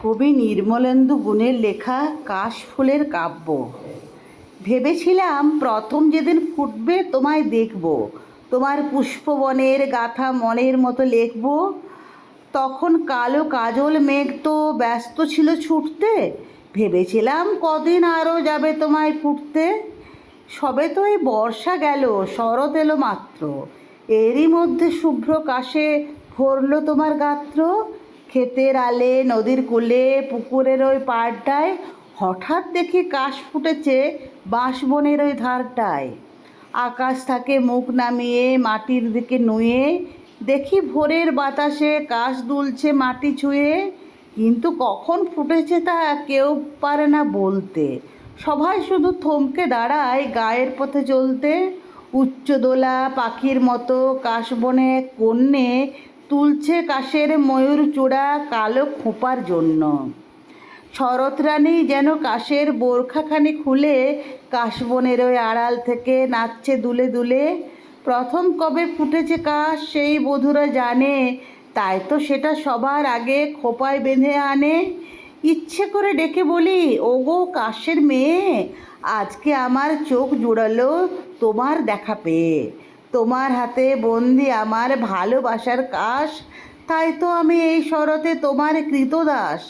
কবি নির্মলেন্দু গুণের লেখা কাশফুলের কাব্য। ভেবেছিলাম প্রথম যেদিন ফুটবে তোমায় দেখব, তোমার পুষ্পবনের গাথা মনের মতো লিখব। তখন কালো কাজল মেঘ তো ব্যস্ত ছিল ছুটতে, ভেবেছিলাম কদিন আরও যাবে তোমায় ফুটতে। সবে তো এই বর্ষা গেল, শরৎ এলো মাত্র, এরই মধ্যে শুভ্র কাশে ভরল তোমার গাত্র। ক্ষেতের আলে, নদীর কূলে, পুকুরের ওই পাড়টায় হঠাৎ দেখি কাশ ফুটেছে বাঁশবনের ওই ধারটায়। আকাশ থাকে মুখ নামিয়ে মাটির দিকে নুয়ে, দেখি ভোরের বাতাসে কাশ দুলছে মাটি ছুঁয়ে। কিন্তু কখন ফুটেছে তা কেউ পারে না বলতে, সবাই শুধু থমকে দাঁড়ায় গায়ের পথে চলতে। উচ্চদোলা পাখির মতো কাশবনে এক কন্যে তুলছে কাশের ময়ূর চূড়া কালো খোঁপার জন্য। শরৎ রানী যেন কাশের বোরখাখানি খুলে কাশবনের ওই আড়াল থেকে নাচছে দুলে দুলে। প্রথম কবে ফুটেছে কাশ সেই বধূরা জানে, তাই তো সেটা সবার আগে খোঁপায় বেঁধে আনে। ইচ্ছে করে ডেকে বলি, ওগো কাশের মেয়ে, আজকে আমার চোখ জুড়ালো তোমার দেখা পেয়ে। তোমার হাতে বন্দি আমার ভালোবাসার কাশ, তাই তো আমি এই শরতে তোমার কৃতদাস।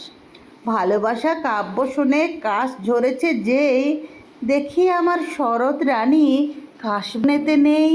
ভালোবাসা কাব্য শুনে কাশ ঝরেছে যেই, দেখি আমার শরৎ রানী কাশবনেতে নেই।